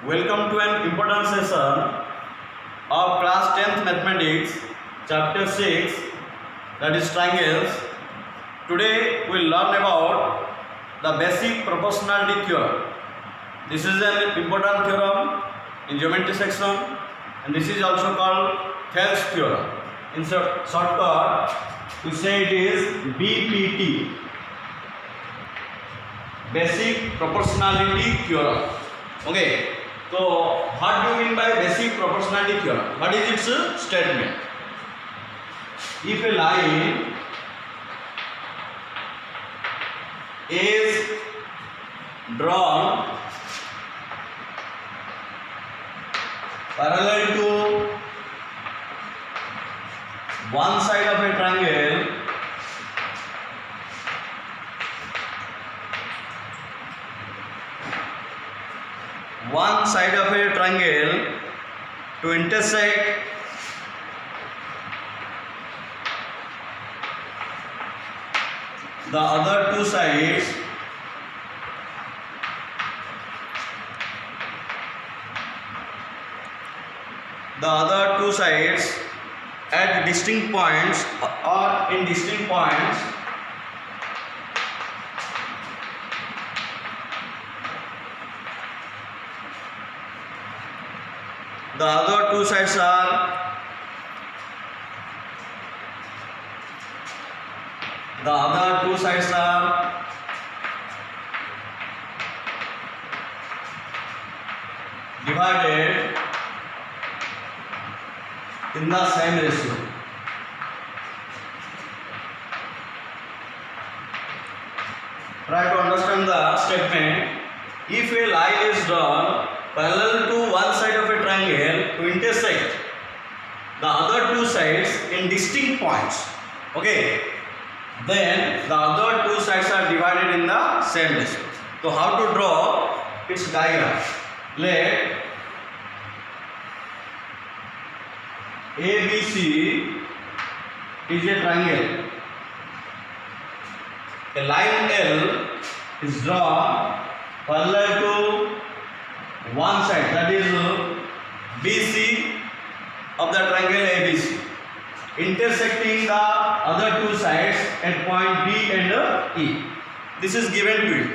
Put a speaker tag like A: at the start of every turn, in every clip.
A: Welcome to an important session of class 10th mathematics chapter 6, that is triangles. Today we will learn about the basic proportionality theorem. This is an important theorem in geometry section and this is also called Thales theorem. In shortcut we say it is BPT, basic proportionality theorem. Okay. So, what do you mean by basic proportionality theorem? What is its statement? If a line is drawn parallel to one side of a triangle to intersect the other two sides at distinct points or in distinct points, the other two sides are divided in the same ratio. Try to understand the statement. If a line is drawn parallel to one side of a triangle to intersect the other two sides in distinct points, okay, then the other two sides are divided in the same ratio. So how to draw its diagram? Let ABC is a triangle. A line L is drawn parallel to one side, that is BC of the triangle ABC, intersecting the other two sides at point D and E. This is given to you.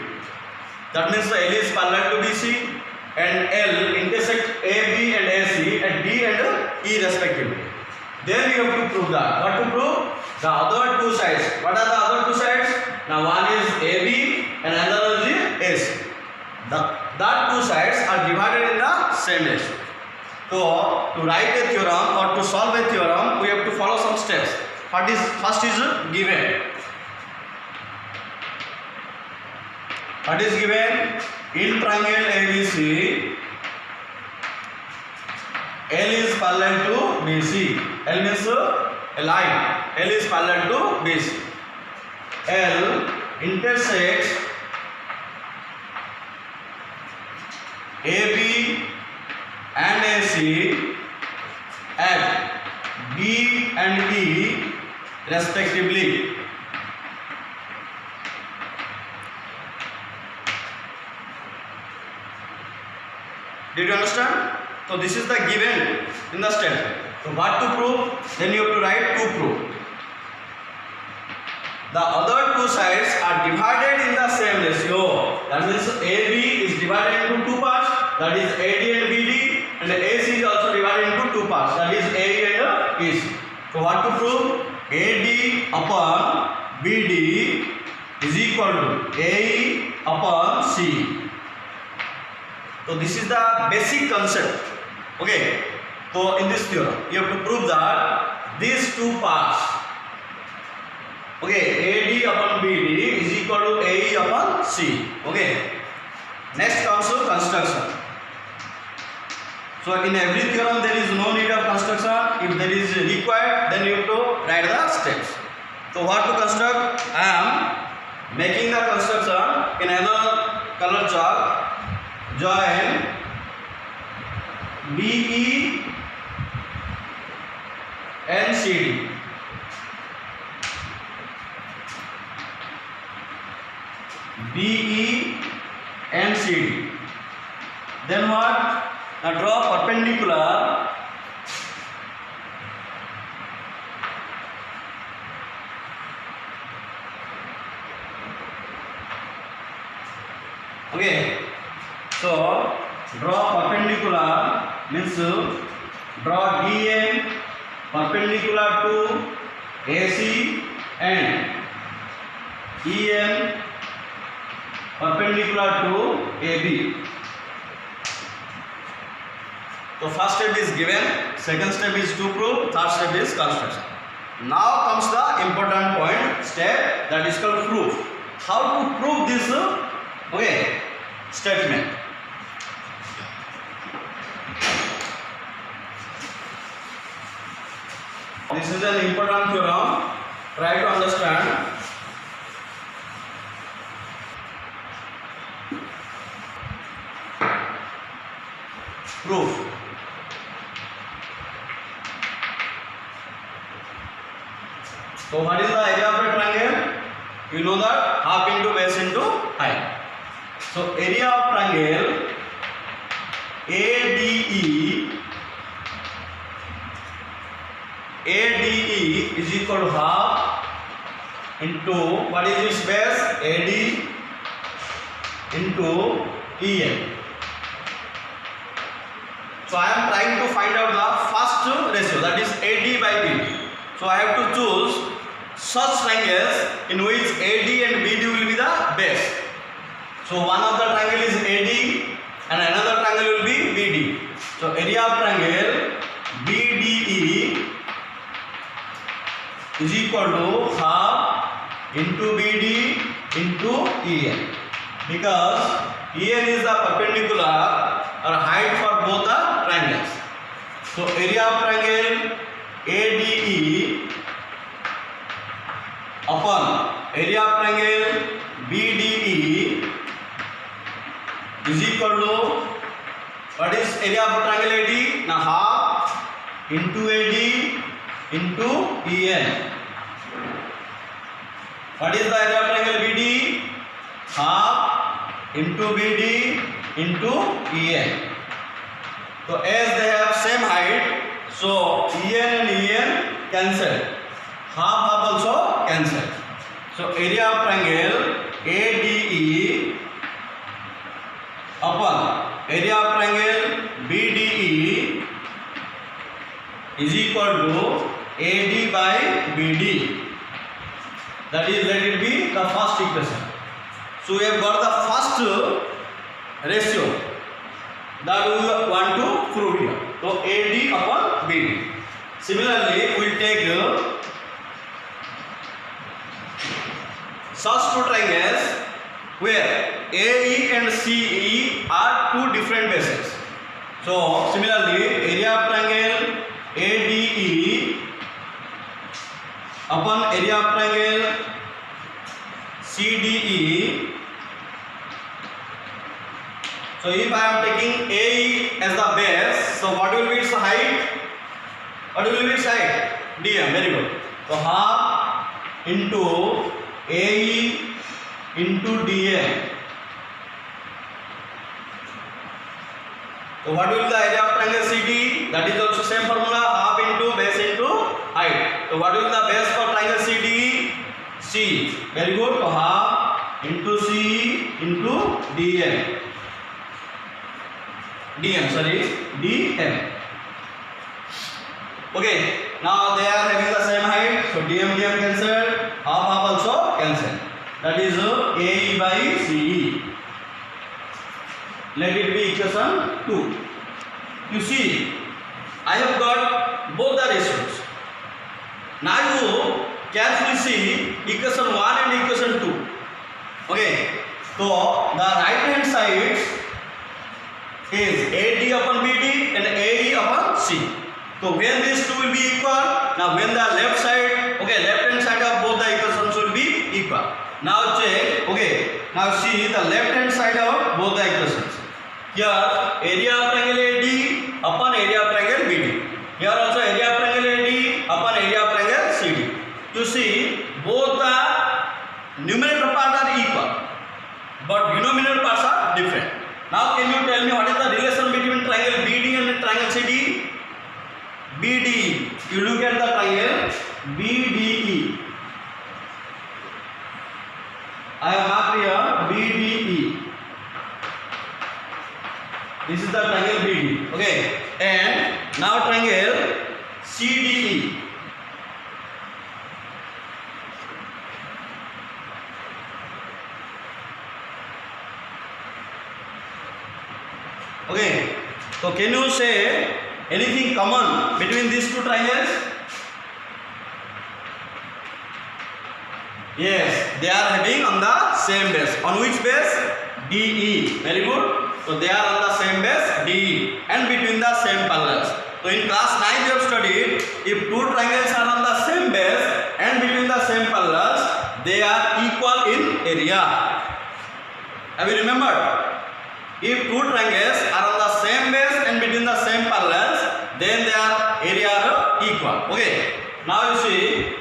A: That means L is parallel to BC and L intersect AB and AC at D and E respectively. Then you have to prove that. What to prove? The other two sides. What are the other two sides? Now one is AB and another is AC. That two sides are divided in the same ratio. So to write a theorem or to solve a theorem, we have to follow some steps. First is given. What is given? In triangle ABC, L is parallel to BC. L means a line. L is parallel to BC. L intersects AB and AC at D and E respectively. Did you understand? So this is the given in the step. So what to prove? Then you have to write to prove. The other two sides are divided in the same ratio. That means AB is divided into two parts. That is AD and BD, and AC is also divided into two parts. That is AE and AC. So what to prove? AD upon BD is equal to AE upon C. So this is the basic concept. Okay. So in this theorem, you have to prove that these two parts, okay, AD upon BD is equal to AE upon C. Okay. Next comes to construction. So in every theorem there is no need of construction. If there is required, then you have to write the steps. So what to construct? I am making the construction in another color chalk. Join BE and CD. BE and CD. Then what? Now draw perpendicular. Okay. So draw perpendicular means draw DN perpendicular to AC and EN perpendicular to AB. So first step is given, second step is to prove, third step is construction. Now comes the important point step, that is called proof. How to prove this statement? This is an important theorem. Try to understand. Proof. So what is the area of a triangle? You know that half into base into height. So area of triangle ADE is equal to half into what is its base? AD into EN. So I am trying to find out the first ratio, that is AD by BD. So I have to choose such triangles in which AD and BD will be the base. So one of the triangle is AD and another triangle will be BD. So area of triangle BDE is equal to half into BD into EN, because EN is the perpendicular or height for both the triangles. So area of triangle ADE upon area of triangle BDE is equal to, what is area of triangle AD? Now half into AD into EN. What is the area of triangle BD? Half into BD into EN. So as they have same height, so EN and EN cancel. Half also cancel. So area of triangle ADE upon area of triangle BDE is equal to AD by BD. That is, let it be the first equation. So we have got the first ratio that we want to prove here. So AD upon BD. Similarly, we will take such two triangles where AE and CE are two different bases. So similarly, area of triangle ADE upon area of triangle CDE. So if I am taking AE as the base, so what will be its height? What will be its height? DM. Very good. So half into AE into DM. So what will be the area of triangle CD? That is also same formula, half into base into height. So what will be the base for triangle CDE? C. Very good. So half into C into DM. DM. Okay. Now they are having the same height. So DM cancelled. Half also cancelled. That is AE by CE. Let it be equation 2. You see, I have got both the ratios. Now you carefully see equation 1 and equation 2. Okay. So the right hand side is AD upon BD and AE upon C. So when these two will be equal, now when the left side, left hand side of both the equations will be equal. Now check, now see the left hand side of both the equations. Here area of triangle AD upon area of triangle BD. Here also area of triangle AD upon area of triangle CD. You see both the numerator parts are equal, but denominator parts are different. Now can you tell me what is the This is the triangle BD. Okay. And now triangle CDE. Okay. So can you say anything common between these two triangles? Yes, they are having on the same base. On which base? DE. Very good. So they are on the same base DE and between the same parallels. So in class 9 we have studied if two triangles are on the same base and between the same parallels, they are equal in area. Have you remembered? If two triangles are on the same base and between the same parallels, then their area are equal. Okay. Now you see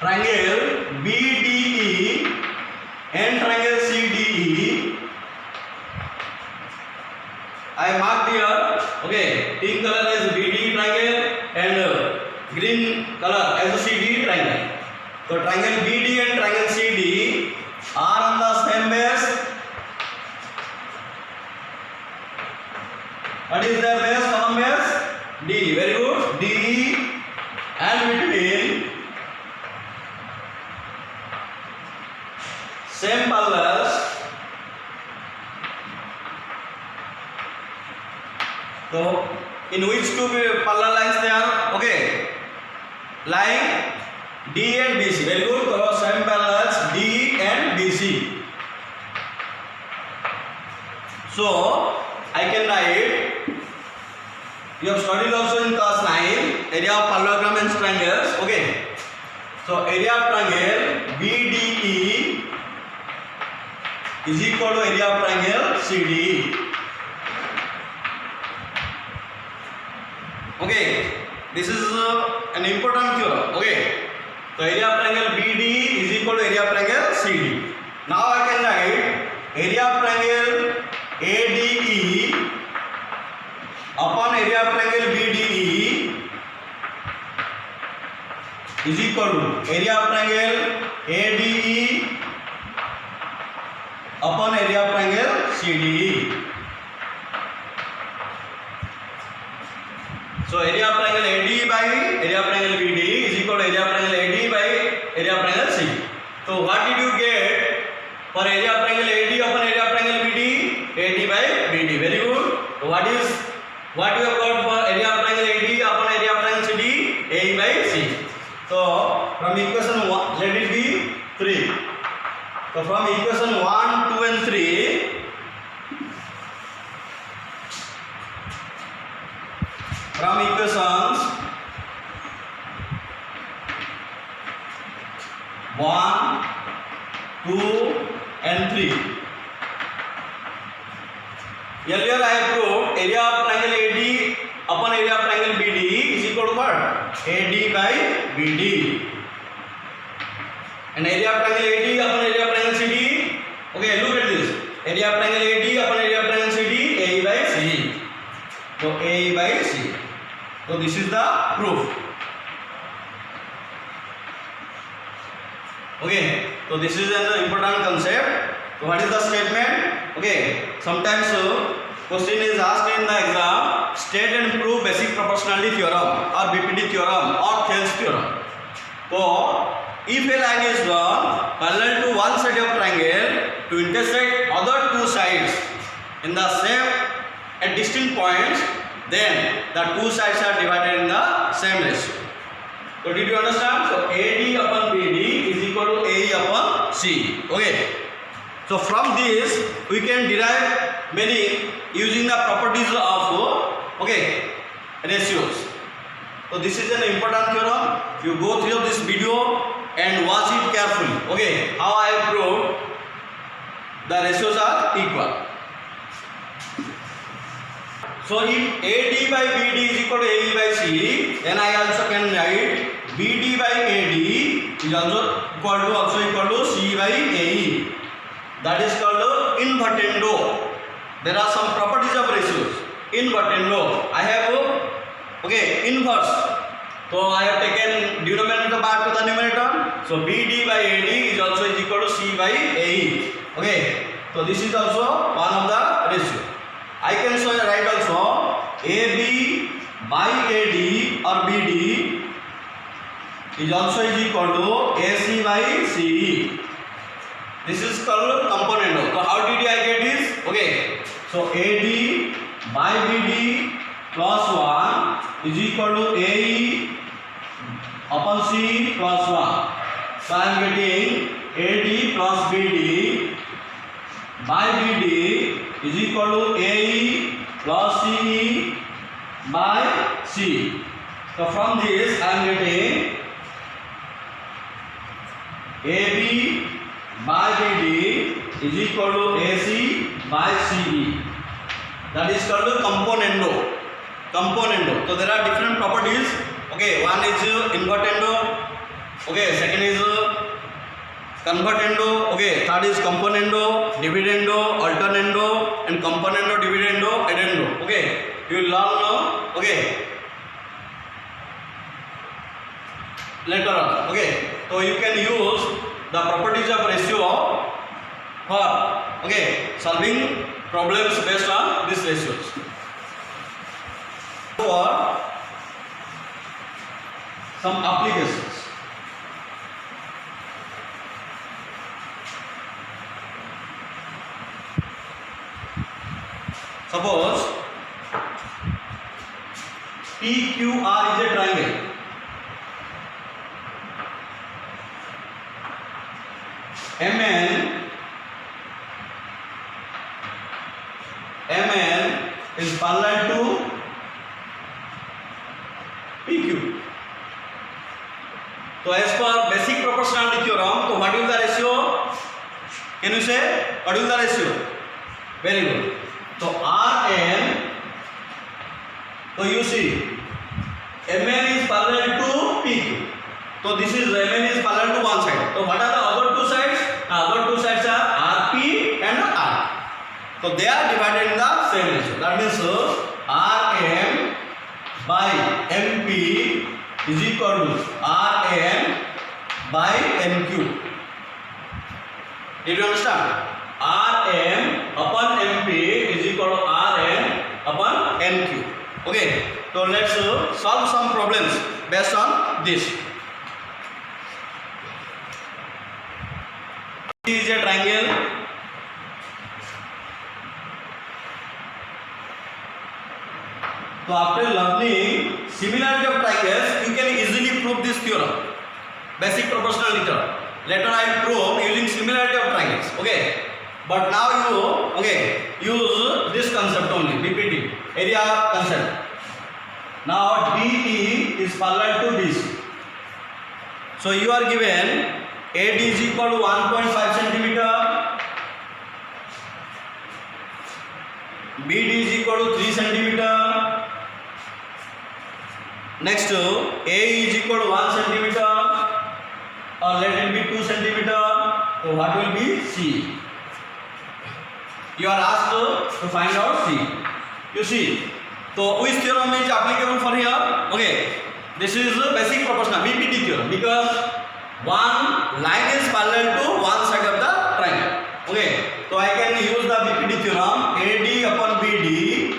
A: triangle BDE and triangle CDE. I marked here. Okay. Pink color is BDE triangle and green color as a CDE triangle. So triangle BD and triangle CD are on the same base. What is their base? Common base? D. Very good. D and between same parallels. So in which two parallel lines they are? Okay. Line D and BC. Very good. So same parallels D and BC. So I can write. You have studied also in class 9 area of parallelogram and triangles. Okay. So area of triangle BDE is equal to area of triangle CDE. Okay. This is an important theorem. Okay. So area of triangle BD is equal to area of triangle CD. Now I can write area of triangle ADE upon area of triangle BDE is equal to area of triangle ADE upon area of triangle CDE. So area of triangle AD by area of triangle BD is equal to area of triangle AD by area of triangle CD. So what did you get for area of triangle AD upon area of triangle BD? AD by BD. Very good. So what you have got for area of triangle AD upon area of triangle CD? A by C. So from equation 1, let it be 3. So from equation 1, 2 and 3. From equations 1, 2 and 3. Earlier I have proved area of triangle AD upon area of triangle BD is equal to what? AD by BD. And area of triangle AD upon area of triangle CD. Okay, look at this. Area of triangle AD upon area of triangle CD, A by C. So A by C. So this is the proof. Okay. So this is an important concept. So what is the statement? Okay. Sometimes question is asked in the exam. State and prove basic proportionality theorem or BPD theorem or Thales theorem. So if a line is drawn parallel to one side of triangle to intersect other two sides in the same at distinct points, then the two sides are divided in the same ratio. So did you understand? So AD upon BD is equal to AE upon C. Okay. So from this we can derive many using the properties of ratios. So this is an important theorem. You go through this video and watch it carefully. Okay. How I have proved the ratios are equal. So if AD by BD is equal to AE by C, then I also can write BD by AD is also equal to C by AE. That is called invertendo. There are some properties of ratios. Invertendo. I have inverse. So I have taken denominator back to the numerator. So BD by AD is also equal to C by AE. Okay, so this is also one of the ratio. I can show you right also AB by AD or BD is also is equal to AC by CE. This is called component. So how did I get this? Okay, so AD by BD plus 1 is equal to AE upon C plus 1. So I am getting AD plus BD by BD is equal to AE plus CE by C. So from this I am getting AB by BD is equal to AC by CE. That is called componendo. Componendo. So there are different properties. Okay, one is invertendo. Okay, second is convertendo. Okay, third is componendo, dividendo, alternando, and componendo, dividendo, addendo. Okay, you will learn now. Okay, later on. Okay, so you can use the properties of ratio for solving problems based on these ratios. For some applications. Suppose PQR is a triangle. MN is parallel to PQ. So as per basic proportionality theorem, so what is the ratio? Can you say what is the ratio? Very good. So Rn, so you see Mn is parallel to PQ. So this is Mn is parallel to one side. So what are the other two sides? The other two sides are Rp and R. So they are divided in the same ratio. That means Rm by Mp is equal to Rn by Nq. Did you understand? Rm upon Mp is equal to Rn upon Nq. Okay, so let's solve some problems based on this. This is a triangle. So after learning similarity of triangles, you can easily prove this theorem, basic proportionality theorem. Later I will prove using similarity of triangles. Okay, but now you use this concept only, BPT, area concept. Now DE is parallel to BC. So you are given AD is equal to 1.5 centimeter, BD is equal to 3 centimeter. Next, AE is equal to 1 centimeter, or let it be 2 centimeter. So what will be C? You are asked to find out C. You see, so which theorem is applicable for here? Okay, this is basic proportional BPT theorem, because one line is parallel to one side of the triangle. Okay, so I can use the BPT theorem. AD upon BD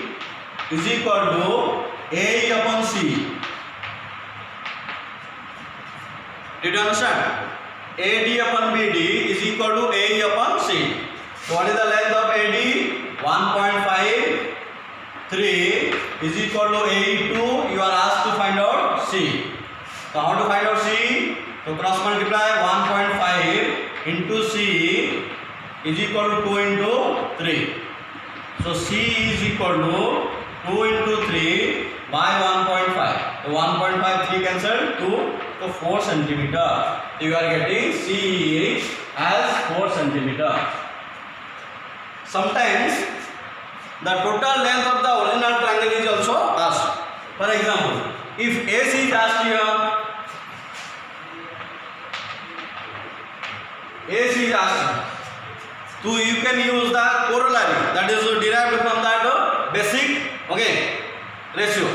A: is equal to AE upon C. Did you understand? AD upon BD is equal to AE upon C. So what is the length of AD? 1.5. 3 is equal to AE 2. You are asked to find out C. So how to find out C? So cross multiply 1.5 into C is equal to 2 into 3. So C is equal to 2 into 3 by 1.5. So 1.5 3 cancelled 2, so 4 centimeter. So you are getting C as 4 centimeter. Sometimes the total length of the original triangle is also asked. For example, if AC is asked here, AC is asked, so you can use the corollary, that is derived from that basic ratio.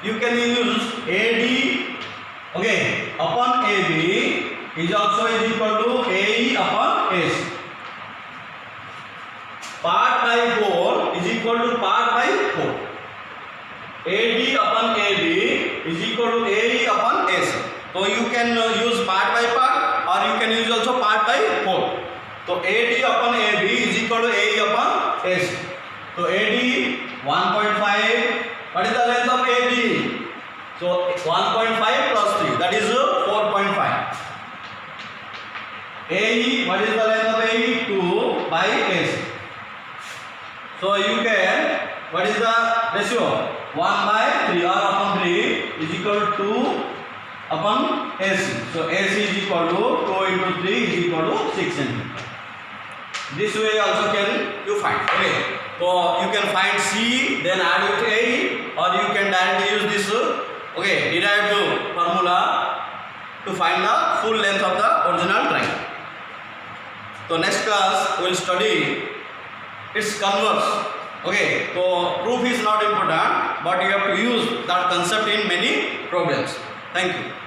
A: You can use AD upon AB is also is equal to AE upon AC. part by 4 is equal to part by 4. AD upon AB is equal to AE upon AC. So you can use part by part, or you can use also part by 4. So AD upon AB is equal to AE upon AC. So AD 1.5. What is the length of AD? So 1.5 plus 3, that is 4.5. AE, what is the length of AE? 2 by AC. So you can, what is the ratio? 1 by 3 or upon 3 is equal to 2 upon AC. So AC is equal to 2 into 3 is equal to 6 cm. This way also can you find. Okay. So you can find C, then add with AE, or you can directly use this derived formula to find the full length of the original triangle. So next class we will study its converse. Okay, so proof is not important, but you have to use that concept in many problems. Thank you.